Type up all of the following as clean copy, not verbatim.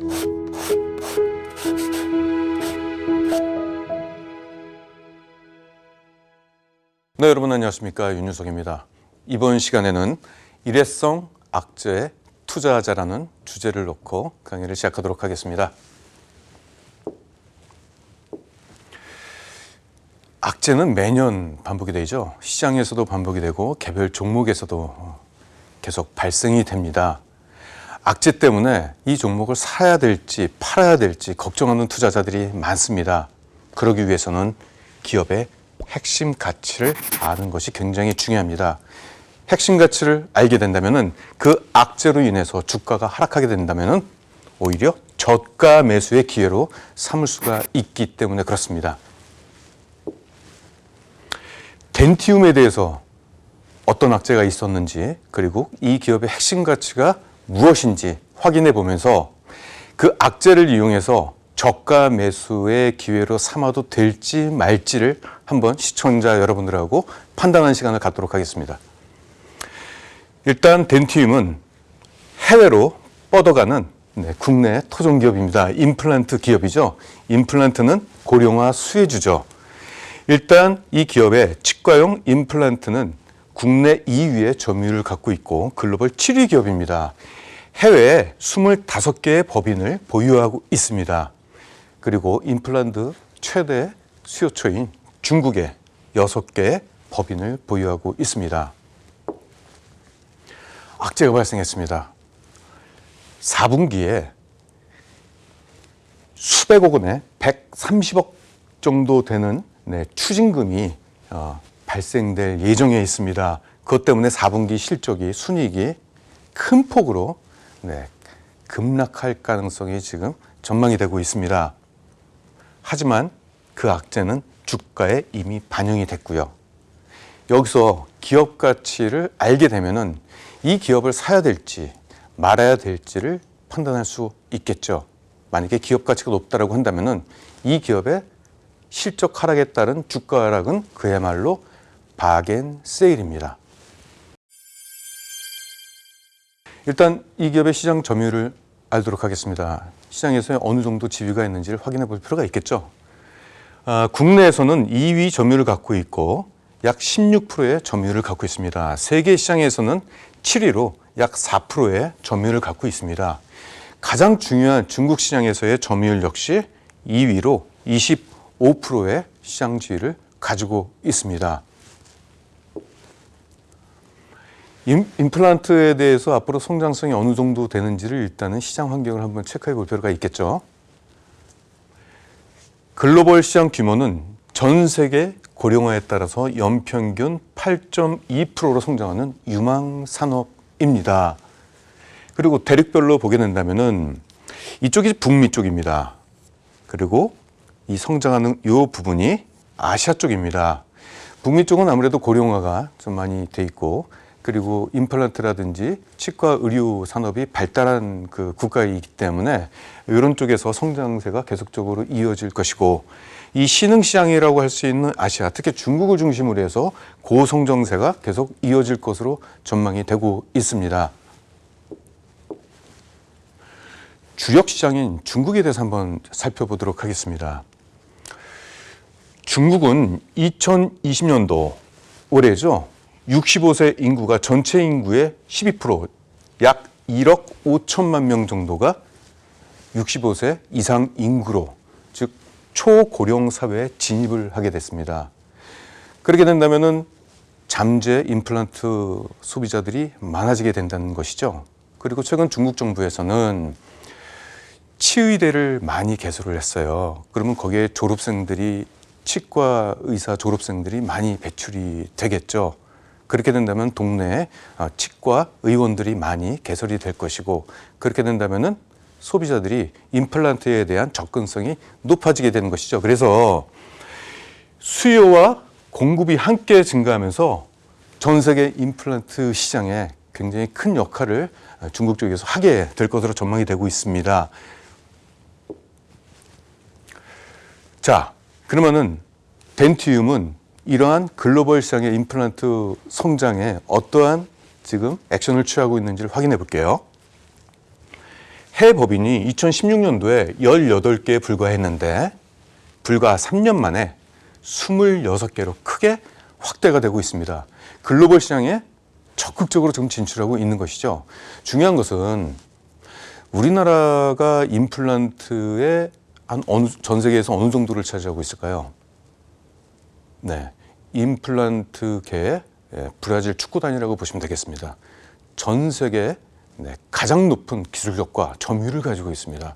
네, 여러분 안녕하십니까? 윤유석입니다. 이번 시간에는 일회성 악재에 투자하자라는 주제를 놓고 강의를 시작하도록 하겠습니다. 악재는 매년 반복이 되죠. 시장에서도 반복이 되고 개별 종목에서도 계속 발생이 됩니다. 악재 때문에 이 종목을 사야 될지 팔아야 될지 걱정하는 투자자들이 많습니다. 그러기 위해서는 기업의 핵심 가치를 아는 것이 굉장히 중요합니다. 핵심 가치를 알게 된다면 그 악재로 인해서 주가가 하락하게 된다면 오히려 저가 매수의 기회로 삼을 수가 있기 때문에 그렇습니다. 덴티움에 대해서 어떤 악재가 있었는지 그리고 이 기업의 핵심 가치가 무엇인지 확인해 보면서 그 악재를 이용해서 저가 매수의 기회로 삼아도 될지 말지를 한번 시청자 여러분들하고 판단하는 시간을 갖도록 하겠습니다. 일단 덴티움은 해외로 뻗어가는 국내 토종 기업입니다. 임플란트 기업이죠. 임플란트는 고령화 수혜주죠. 일단 이 기업의 치과용 임플란트는 국내 2위의 점유율을 갖고 있고 글로벌 7위 기업입니다. 해외에 25개의 법인을 보유하고 있습니다. 그리고 임플란트 최대 수요처인 중국에 6개의 법인을 보유하고 있습니다. 악재가 발생했습니다. 4분기에 수백억 원에 130억 정도 되는 추징금이 발생될 예정에 있습니다. 그것 때문에 4분기 실적이 순이익이 큰 폭으로 급락할 가능성이 지금 전망이 되고 있습니다. 하지만 그 악재는 주가에 이미 반영이 됐고요. 여기서 기업 가치를 알게 되면은 이 기업을 사야 될지 말아야 될지를 판단할 수 있겠죠. 만약에 기업 가치가 높다라고 한다면은 이 기업의 실적 하락에 따른 주가 하락은 그야말로 바겐 세일입니다. 일단 이 기업의 시장 점유율을 알도록 하겠습니다. 시장에서 어느 정도 지위가 있는지를 확인해 볼 필요가 있겠죠. 국내에서는 2위 점유율을 갖고 있고 약 16%의 점유율을 갖고 있습니다. 세계 시장에서는 7위로 약 4%의 점유율을 갖고 있습니다. 가장 중요한 중국 시장에서의 점유율 역시 2위로 25%의 시장 지위를 가지고 있습니다. 임플란트에 대해서 앞으로 성장성이 어느 정도 되는지를 일단은 시장 환경을 한번 체크해 볼 필요가 있겠죠. 글로벌 시장 규모는 전 세계 고령화에 따라서 연평균 8.2%로 성장하는 유망 산업입니다. 그리고 대륙별로 보게 된다면은 이쪽이 북미 쪽입니다. 그리고 이 성장하는 이 부분이 아시아 쪽입니다. 북미 쪽은 아무래도 고령화가 좀 많이 돼 있고 그리고 임플란트라든지 치과 의료 산업이 발달한 그 국가이기 때문에 이런 쪽에서 성장세가 계속적으로 이어질 것이고 이 신흥시장이라고 할 수 있는 아시아, 특히 중국을 중심으로 해서 고성장세가 계속 이어질 것으로 전망이 되고 있습니다. 주력 시장인 중국에 대해서 한번 살펴보도록 하겠습니다. 중국은 2020년도 올해죠. 65세 인구가 전체 인구의 12%, 약 1억 5천만 명 정도가 65세 이상 인구로, 즉 초고령 사회에 진입을 하게 됐습니다. 그렇게 된다면은 잠재 임플란트 소비자들이 많아지게 된다는 것이죠. 그리고 최근 중국 정부에서는 치의대를 많이 개설을 했어요. 그러면 거기에 졸업생들이 치과 의사 졸업생들이 많이 배출이 되겠죠. 그렇게 된다면 동네에 치과 의원들이 많이 개설이 될 것이고 그렇게 된다면은 소비자들이 임플란트에 대한 접근성이 높아지게 되는 것이죠. 그래서 수요와 공급이 함께 증가하면서 전 세계 임플란트 시장에 굉장히 큰 역할을 중국 쪽에서 하게 될 것으로 전망이 되고 있습니다. 자, 그러면은 덴티움은 이러한 글로벌 시장의 임플란트 성장에 어떠한 지금 액션을 취하고 있는지를 확인해 볼게요. 해외 법인이 2016년도에 18개에 불과했는데 불과 3년 만에 26개로 크게 확대가 되고 있습니다. 글로벌 시장에 적극적으로 지금 진출하고 있는 것이죠. 중요한 것은 우리나라가 임플란트에 전 세계에서 어느 정도를 차지하고 있을까요? 네, 임플란트계의 브라질 축구단이라고 보시면 되겠습니다. 전 세계 가장 높은 기술력과 점유율을 가지고 있습니다.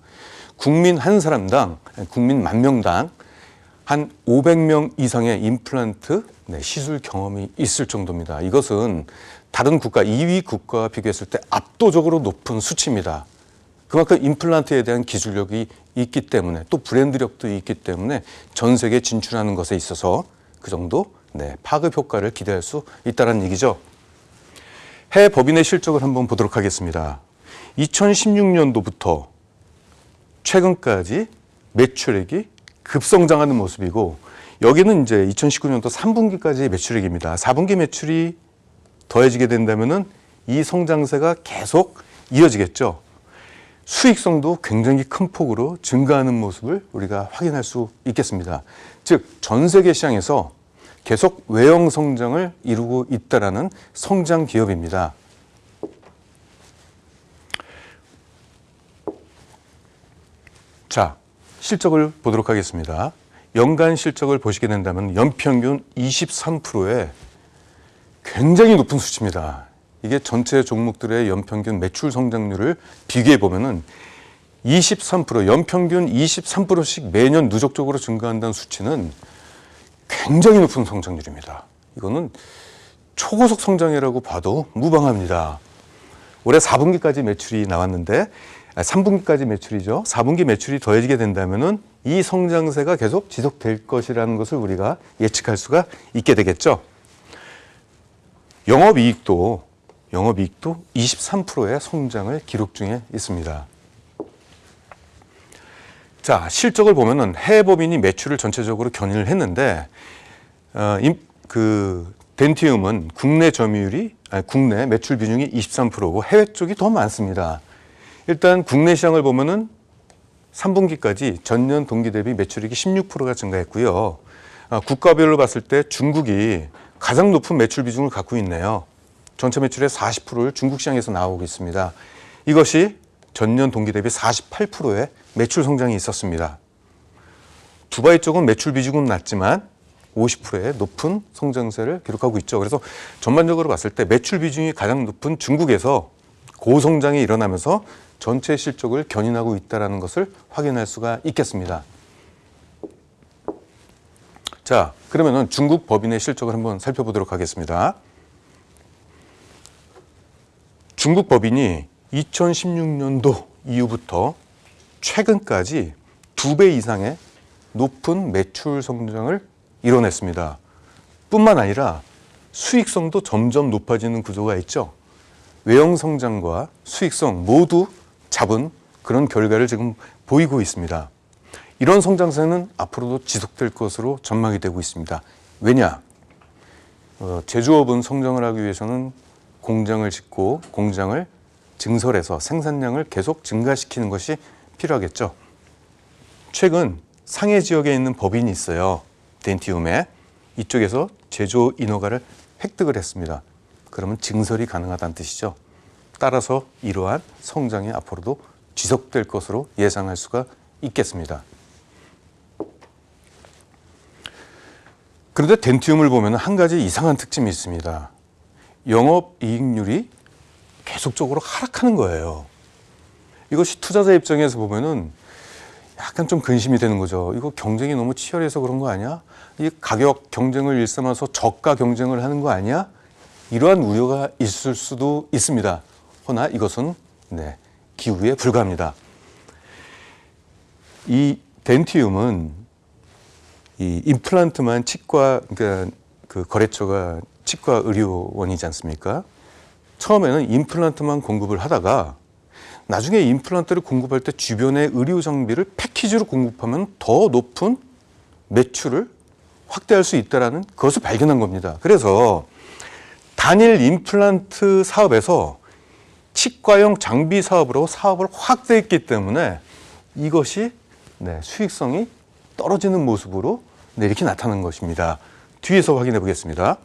국민 한 사람당, 국민 만 명당 한 500명 이상의 임플란트 시술 경험이 있을 정도입니다. 이것은 다른 국가, 2위 국가와 비교했을 때 압도적으로 높은 수치입니다. 그만큼 임플란트에 대한 기술력이 있기 때문에 또 브랜드력도 있기 때문에 전 세계에 진출하는 것에 있어서 그 정도 파급 효과를 기대할 수 있다는 얘기죠. 해외 법인의 실적을 한번 보도록 하겠습니다. 2016년도부터 최근까지 매출액이 급성장하는 모습이고 여기는 이제 2019년도 3분기까지의 매출액입니다. 4분기 매출이 더해지게 된다면은 이 성장세가 계속 이어지겠죠. 수익성도 굉장히 큰 폭으로 증가하는 모습을 우리가 확인할 수 있겠습니다. 즉, 전 세계 시장에서 계속 외형 성장을 이루고 있다라는 성장 기업입니다. 자, 실적을 보도록 하겠습니다. 연간 실적을 보시게 된다면 연평균 23%의 굉장히 높은 수치입니다. 이게 전체 종목들의 연평균 매출 성장률을 비교해 보면은 23%, 연평균 23%씩 매년 누적적으로 증가한다는 수치는 굉장히 높은 성장률입니다. 이거는 초고속 성장이라고 봐도 무방합니다. 올해 4분기까지 매출이 나왔는데 3분기까지 매출이죠. 4분기 매출이 더해지게 된다면은 이 성장세가 계속 지속될 것이라는 것을 우리가 예측할 수가 있게 되겠죠. 영업이익도 23%의 성장을 기록 중에 있습니다. 자, 실적을 보면은 해외 법인이 매출을 전체적으로 견인을 했는데 덴티움은 국내 매출 비중이 23%고 해외 쪽이 더 많습니다. 일단 국내 시장을 보면은 3분기까지 전년 동기 대비 매출액이 16%가 증가했고요. 국가별로 봤을 때 중국이 가장 높은 매출 비중을 갖고 있네요. 전체 매출의 40%를 중국 시장에서 나오고 있습니다. 이것이 전년 동기 대비 48%의 매출 성장이 있었습니다. 두바이 쪽은 매출 비중은 낮지만 50%의 높은 성장세를 기록하고 있죠. 그래서 전반적으로 봤을 때 매출 비중이 가장 높은 중국에서 고성장이 일어나면서 전체 실적을 견인하고 있다는 것을 확인할 수가 있겠습니다. 자, 그러면은 중국 법인의 실적을 한번 살펴보도록 하겠습니다. 중국 법인이 2016년도 이후부터 최근까지 2배 이상의 높은 매출 성장을 이뤄냈습니다. 뿐만 아니라 수익성도 점점 높아지는 구조가 있죠. 외형 성장과 수익성 모두 잡은 그런 결과를 지금 보이고 있습니다. 이런 성장세는 앞으로도 지속될 것으로 전망이 되고 있습니다. 왜냐? 제조업은 성장을 하기 위해서는 공장을 짓고 공장을 증설해서 생산량을 계속 증가시키는 것이 필요하겠죠. 최근 상해 지역에 있는 법인이 있어요. 덴티움에. 이쪽에서 제조 인허가를 획득을 했습니다. 그러면 증설이 가능하다는 뜻이죠. 따라서 이러한 성장이 앞으로도 지속될 것으로 예상할 수가 있겠습니다. 그런데 덴티움을 보면 한 가지 이상한 특징이 있습니다. 영업이익률이 계속적으로 하락하는 거예요. 이것이 투자자 입장에서 보면은 약간 좀 근심이 되는 거죠. 이거 경쟁이 너무 치열해서 그런 거 아니야? 이 가격 경쟁을 일삼아서 저가 경쟁을 하는 거 아니야? 이러한 우려가 있을 수도 있습니다. 허나 이것은 기우에 불과합니다. 이 덴티움은 이 임플란트만 치과, 그러니까 그 거래처가 치과 의료원이지 않습니까? 처음에는 임플란트만 공급을 하다가 나중에 임플란트를 공급할 때 주변의 의료 장비를 패키지로 공급하면 더 높은 매출을 확대할 수 있다는 그것을 발견한 겁니다. 그래서 단일 임플란트 사업에서 치과용 장비 사업으로 사업을 확대했기 때문에 이것이 수익성이 떨어지는 모습으로 이렇게 나타나는 것입니다. 뒤에서 확인해 보겠습니다.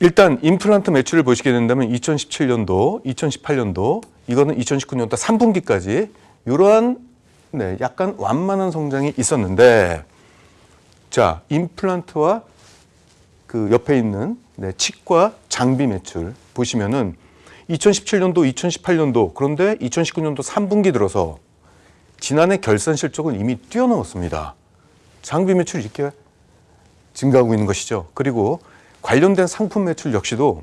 일단 임플란트 매출을 보시게 된다면 2017년도, 2018년도, 이거는 2019년도 3분기까지 이러한 약간 완만한 성장이 있었는데, 자, 임플란트와 그 옆에 있는 치과 장비 매출 보시면은 2017년도, 2018년도, 그런데 2019년도 3분기 들어서 지난해 결산 실적을 이미 뛰어넘었습니다. 장비 매출이 이렇게 증가하고 있는 것이죠. 그리고 관련된 상품 매출 역시도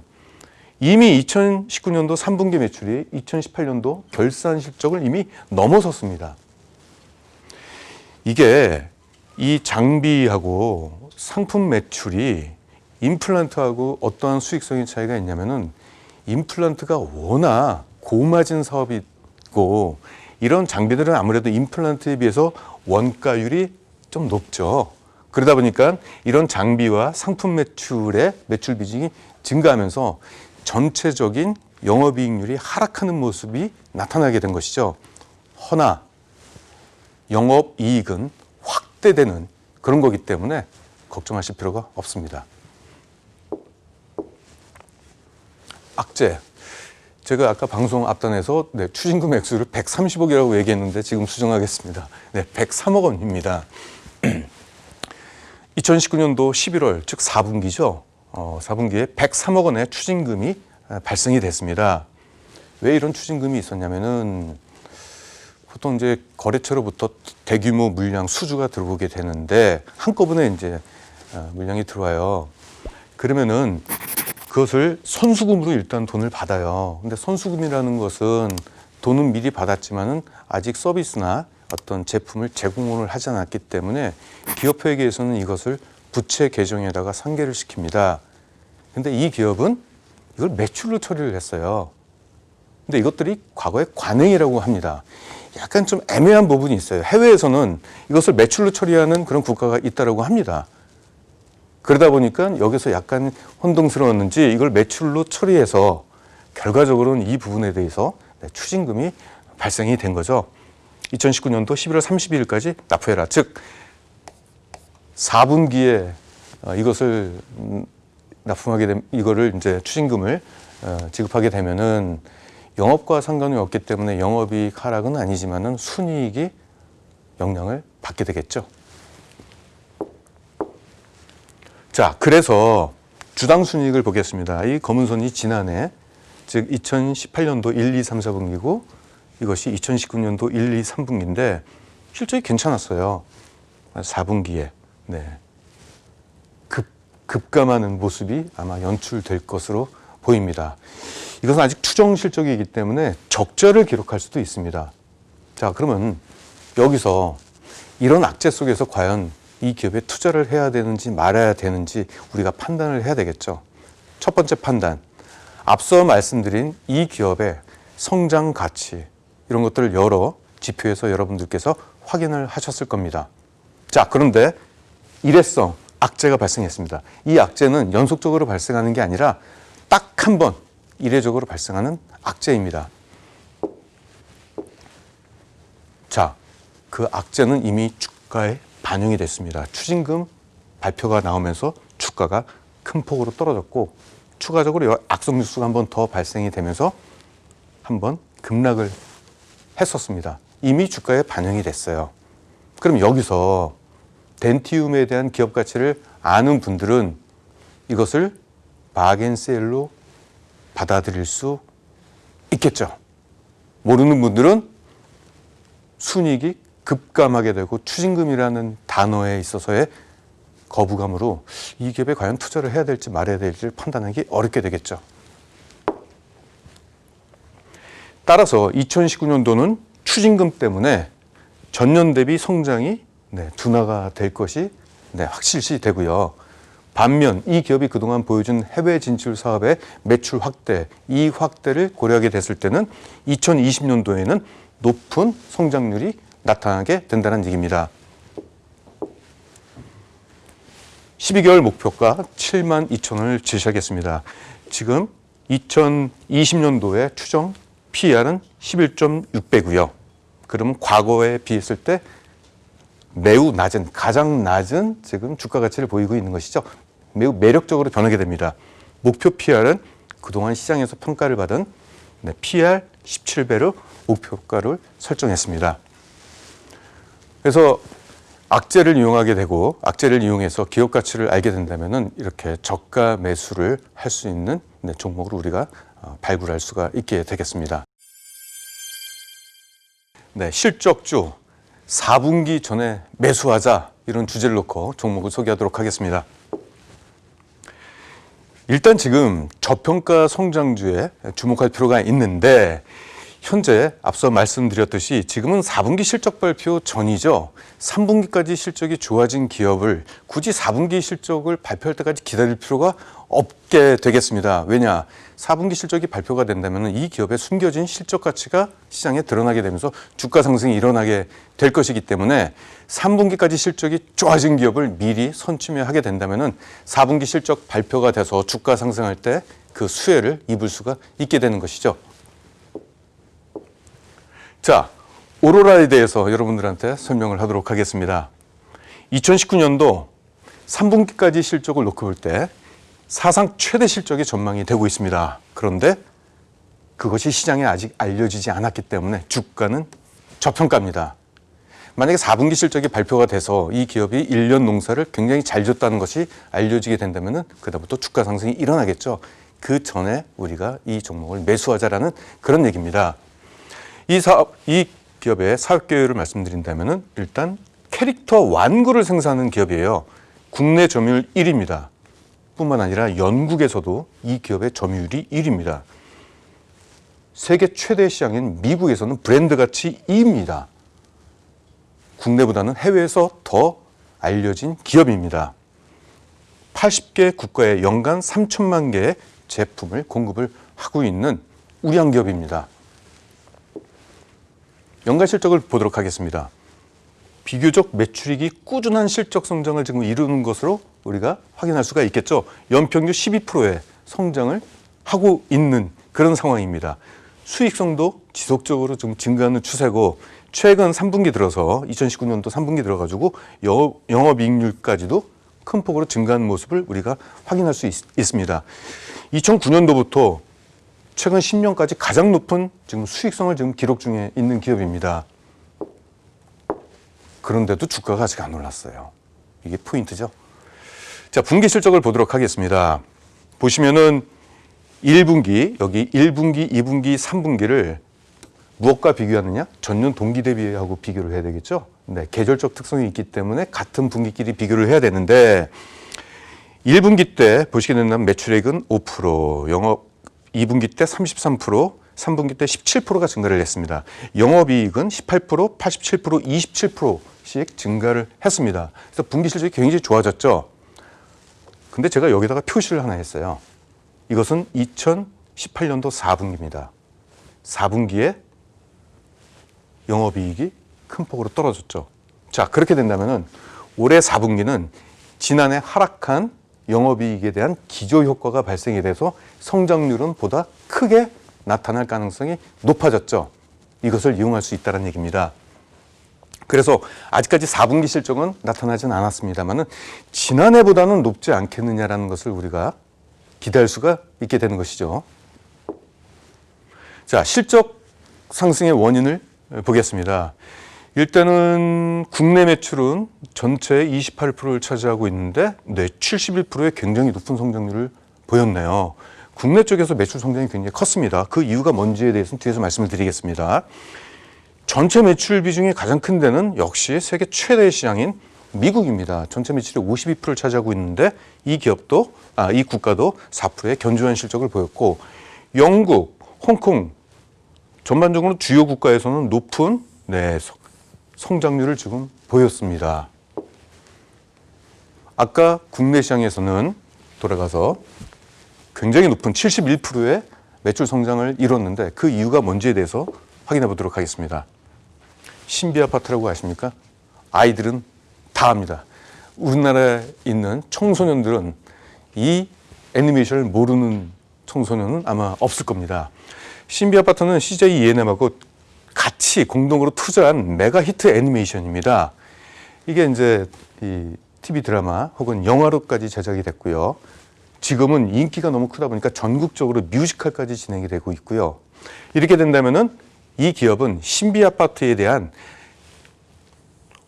이미 2019년도 3분기 매출이 2018년도 결산 실적을 이미 넘어섰습니다. 이게 이 장비하고 상품 매출이 임플란트하고 어떠한 수익성의 차이가 있냐면은, 임플란트가 워낙 고마진 사업이고 이런 장비들은 아무래도 임플란트에 비해서 원가율이 좀 높죠. 그러다 보니까 이런 장비와 상품 매출의 매출 비중이 증가하면서 전체적인 영업이익률이 하락하는 모습이 나타나게 된 것이죠. 허나 영업이익은 확대되는 그런 거기 때문에 걱정하실 필요가 없습니다. 악재. 제가 아까 방송 앞단에서 추징금 액수를 130억이라고 얘기했는데 지금 수정하겠습니다. 103억 원입니다. 2019년도 11월, 즉 4분기죠. 4분기에 103억 원의 추징금이 발생이 됐습니다. 왜 이런 추징금이 있었냐면은, 보통 이제 거래처로부터 대규모 물량 수주가 들어오게 되는데 한꺼번에 이제 물량이 들어와요. 그러면은 그것을 선수금으로 일단 돈을 받아요. 근데 선수금이라는 것은 돈은 미리 받았지만은 아직 서비스나 어떤 제품을 제공을 하지 않았기 때문에 기업회계에서는 이것을 부채 계정에다가 상계를 시킵니다. 근데 이 기업은 이걸 매출로 처리를 했어요. 근데 이것들이 과거에 관행이라고 합니다. 약간 좀 애매한 부분이 있어요. 해외에서는 이것을 매출로 처리하는 그런 국가가 있다고 합니다. 그러다 보니까 여기서 약간 혼동스러웠는지 이걸 매출로 처리해서 결과적으로는 이 부분에 대해서 추징금이 발생이 된 거죠. 2019년도 11월 30일까지 납부해라. 즉 4분기에 이것을 납품하게 되면, 이거를 이제 추징금을 지급하게 되면은 영업과 상관이 없기 때문에 영업이익 하락은 아니지만은 순이익이 영향을 받게 되겠죠. 자, 그래서 주당 순이익을 보겠습니다. 이 검은 선이 지난해, 즉 2018년도 1, 2, 3, 4분기고 이것이 2019년도 1, 2, 3분기인데 실적이 괜찮았어요. 4분기에 급감하는 모습이 아마 연출될 것으로 보입니다. 이것은 아직 추정 실적이기 때문에 적자를 기록할 수도 있습니다. 자, 그러면 여기서 이런 악재 속에서 과연 이 기업에 투자를 해야 되는지 말아야 되는지 우리가 판단을 해야 되겠죠. 첫 번째 판단, 앞서 말씀드린 이 기업의 성장 가치, 이런 것들을 여러 지표에서 여러분들께서 확인을 하셨을 겁니다. 자, 그런데 일회성 악재가 발생했습니다. 이 악재는 연속적으로 발생하는 게 아니라 딱 한 번 이례적으로 발생하는 악재입니다. 자, 그 악재는 이미 주가에 반영이 됐습니다. 추징금 발표가 나오면서 주가가 큰 폭으로 떨어졌고, 추가적으로 악성 뉴스가 한 번 더 발생이 되면서 한 번 급락을 했었습니다. 이미 주가에 반영이 됐어요. 그럼 여기서 덴티움에 대한 기업 가치를 아는 분들은 이것을 바겐세일로 받아들일 수 있겠죠. 모르는 분들은 순이익이 급감하게 되고 추징금이라는 단어에 있어서의 거부감으로 이 기업에 과연 투자를 해야 될지 말아야 될지 판단하기 어렵게 되겠죠. 따라서 2019년도는 추징금 때문에 전년 대비 성장이 둔화가 될 것이 확실시 되고요. 반면 이 기업이 그동안 보여준 해외 진출 사업의 매출 확대, 이 확대를 고려하게 됐을 때는 2020년도에는 높은 성장률이 나타나게 된다는 얘기입니다. 12개월 목표가 7만 2천 원을 제시하겠습니다. 지금 2020년도에 추정 PER은 11.6배고요. 그러면 과거에 비했을 때 매우 낮은, 가장 낮은 지금 주가 가치를 보이고 있는 것이죠. 매우 매력적으로 변하게 됩니다. 목표 PER은 그동안 시장에서 평가를 받은 PER 17배로 목표가를 설정했습니다. 그래서 악재를 이용하게 되고 악재를 이용해서 기업 가치를 알게 된다면 이렇게 저가 매수를 할 수 있는 종목을 우리가 발굴할 수가 있게 되겠습니다. 네, 실적주 4분기 전에 매수하자 이런 주제를 놓고 종목을 소개하도록 하겠습니다. 일단 지금 저평가 성장주에 주목할 필요가 있는데 현재 앞서 말씀드렸듯이 지금은 4분기 실적 발표 전이죠. 3분기까지 실적이 좋아진 기업을 굳이 4분기 실적을 발표할 때까지 기다릴 필요가 없게 되겠습니다. 왜냐? 4분기 실적이 발표가 된다면 이 기업의 숨겨진 실적 가치가 시장에 드러나게 되면서 주가 상승이 일어나게 될 것이기 때문에 3분기까지 실적이 좋아진 기업을 미리 선취매하게 된다면 4분기 실적 발표가 돼서 주가 상승할 때 그 수혜를 입을 수가 있게 되는 것이죠. 자, 오로라에 대해서 여러분들한테 설명을 하도록 하겠습니다. 2019년도 3분기까지 실적을 놓고 볼 때 사상 최대 실적이 전망이 되고 있습니다. 그런데 그것이 시장에 아직 알려지지 않았기 때문에 주가는 저평가입니다. 만약에 4분기 실적이 발표가 돼서 이 기업이 1년 농사를 굉장히 잘 졌다는 것이 알려지게 된다면 그다음부터 주가 상승이 일어나겠죠. 그 전에 우리가 이 종목을 매수하자라는 그런 얘기입니다. 이 기업의 사업 계획을 말씀드린다면 일단 캐릭터 완구를 생산하는 기업이에요. 국내 점유율 1위입니다. 뿐만 아니라 영국에서도 이 기업의 점유율이 1위입니다. 세계 최대 시장인 미국에서는 브랜드 가치 2위입니다. 국내보다는 해외에서 더 알려진 기업입니다. 80개 국가에 연간 3천만 개의 제품을 공급을 하고 있는 우량 기업입니다. 연간 실적을 보도록 하겠습니다. 비교적 매출이익이 꾸준한 실적 성장을 지금 이루는 것으로 우리가 확인할 수가 있겠죠. 연평균 12%의 성장을 하고 있는 그런 상황입니다. 수익성도 지속적으로 좀 증가하는 추세고 최근 3분기 들어서 2019년도 3분기 들어가지고 영업이익률까지도 큰 폭으로 증가하는 모습을 우리가 확인할 수 있습니다. 2009년도부터 최근 10년까지 가장 높은 지금 수익성을 지금 기록 중에 있는 기업입니다. 그런데도 주가가 아직 안 올랐어요. 이게 포인트죠. 자, 분기 실적을 보도록 하겠습니다. 보시면은 1분기, 여기 1분기, 2분기, 3분기를 무엇과 비교하느냐? 전년 동기 대비하고 비교를 해야 되겠죠. 네, 계절적 특성이 있기 때문에 같은 분기끼리 비교를 해야 되는데 1분기 때 보시게 된다면 매출액은 5%, 영업 2분기 때 33%, 3분기 때 17%가 증가를 했습니다. 영업이익은 18%, 87%, 27%씩 증가를 했습니다. 그래서 분기 실적이 굉장히 좋아졌죠. 근데 제가 여기다가 표시를 하나 했어요. 이것은 2018년도 4분기입니다. 4분기에 영업이익이 큰 폭으로 떨어졌죠. 자, 그렇게 된다면 올해 4분기는 지난해 하락한 영업이익에 대한 기저효과가 발생이 돼서 성장률은 보다 크게 나타날 가능성이 높아졌죠. 이것을 이용할 수 있다는 얘기입니다. 그래서 아직까지 4분기 실적은 나타나진 않았습니다만 지난해보다는 높지 않겠느냐라는 것을 우리가 기대할 수가 있게 되는 것이죠. 자, 실적 상승의 원인을 보겠습니다. 일단은 국내 매출은 전체의 28%를 차지하고 있는데 71%의 굉장히 높은 성장률을 보였네요. 국내 쪽에서 매출 성장이 굉장히 컸습니다. 그 이유가 뭔지에 대해서는 뒤에서 말씀을 드리겠습니다. 전체 매출 비중이 가장 큰 데는 역시 세계 최대 시장인 미국입니다. 전체 매출의 52%를 차지하고 있는데 이 국가도 4%의 견조한 실적을 보였고 영국, 홍콩 전반적으로 주요 국가에서는 높은 성장률을 지금 보였습니다. 아까 국내 시장에서는 돌아가서 굉장히 높은 71%의 매출 성장을 이뤘는데 그 이유가 뭔지에 대해서 확인해 보도록 하겠습니다. 신비 아파트라고 아십니까? 아이들은 다 압니다. 우리나라에 있는 청소년들은 이 애니메이션을 모르는 청소년은 아마 없을 겁니다. 신비 아파트는 CJ ENM하고 같이 공동으로 투자한 메가 히트 애니메이션입니다. 이게 이제 이 TV 드라마 혹은 영화로까지 제작이 됐고요. 지금은 인기가 너무 크다 보니까 전국적으로 뮤지컬까지 진행이 되고 있고요. 이렇게 된다면은 이 기업은 신비 아파트에 대한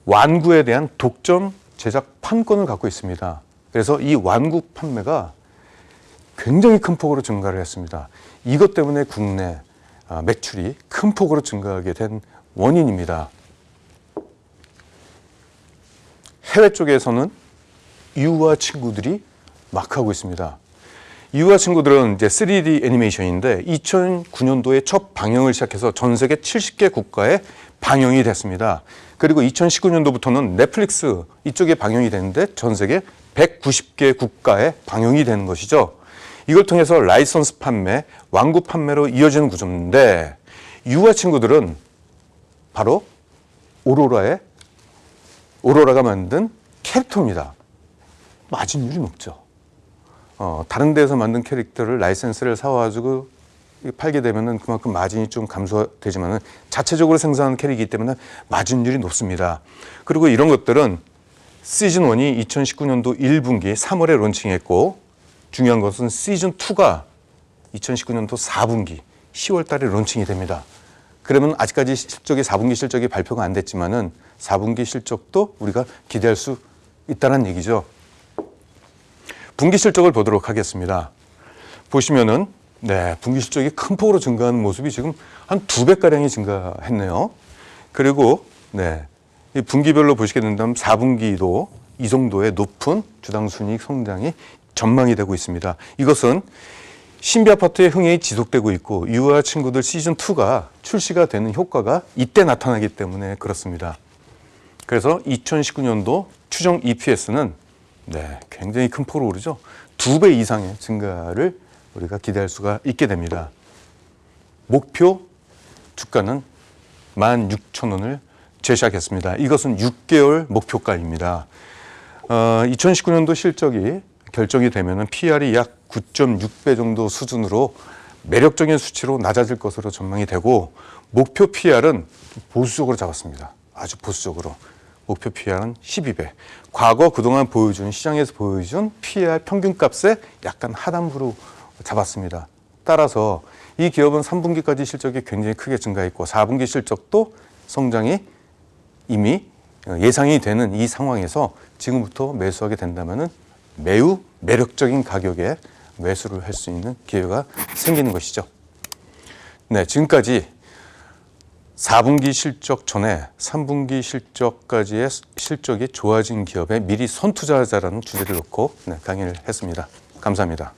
완구에 대한 독점 제작 판권을 갖고 있습니다. 그래서 이 완구 판매가 굉장히 큰 폭으로 증가를 했습니다. 이것 때문에 국내 매출이 큰 폭으로 증가하게 된 원인입니다. 해외 쪽에서는 유아 친구들이 막 하고 있습니다. 유아 친구들은 이제 3D 애니메이션인데 2009년도에 첫 방영을 시작해서 전 세계 70개 국가에 방영이 됐습니다. 그리고 2019년도부터는 넷플릭스 이쪽에 방영이 되는데 전 세계 190개 국가에 방영이 되는 것이죠. 이걸 통해서 라이선스 판매, 완구 판매로 이어지는 구조인데 유아 친구들은 바로 오로라가 만든 캐릭터입니다. 마진율이 높죠. 다른 데서 만든 캐릭터를 라이센스를 사와가지고 팔게 되면은 그만큼 마진이 좀 감소되지만은 자체적으로 생산하는 캐릭이기 때문에 마진율이 높습니다. 그리고 이런 것들은 시즌 1이 2019년도 1분기 3월에 론칭했고 중요한 것은 시즌 2가 2019년도 4분기 10월 달에 론칭이 됩니다. 그러면 아직까지 4분기 실적이 발표가 안 됐지만은 4분기 실적도 우리가 기대할 수 있다는 얘기죠. 분기 실적을 보도록 하겠습니다. 보시면은 분기 실적이 큰 폭으로 증가하는 모습이 지금 한 2배가량이 증가했네요. 그리고 이 분기별로 보시게 된다면 4분기도 이 정도의 높은 주당 순이익 성장이 전망이 되고 있습니다. 이것은 신비 아파트의 흥행이 지속되고 있고 유아 친구들 시즌 2가 출시가 되는 효과가 이때 나타나기 때문에 그렇습니다. 그래서 2019년도 추정 EPS는 굉장히 큰 폭으로 오르죠. 2배 이상의 증가를 우리가 기대할 수가 있게 됩니다. 목표 주가는 16,000원을 제시하겠습니다. 이것은 6개월 목표가입니다. 2019년도 실적이 결정이 되면 PR이 약 9.6배 정도 수준으로 매력적인 수치로 낮아질 것으로 전망이 되고 목표 PR은 보수적으로 잡았습니다. 아주 보수적으로. 목표 PR은 12배. 과거 그동안 시장에서 보여준 PR 평균값에 약간 하단부로 잡았습니다. 따라서 이 기업은 3분기까지 실적이 굉장히 크게 증가했고 4분기 실적도 성장이 이미 예상이 되는 이 상황에서 지금부터 매수하게 된다면 매우 매력적인 가격에 매수를 할 수 있는 기회가 생기는 것이죠. 지금까지 4분기 실적 전에 3분기 실적까지의 실적이 좋아진 기업에 미리 선투자하자라는 주제를 놓고 강의를 했습니다. 감사합니다.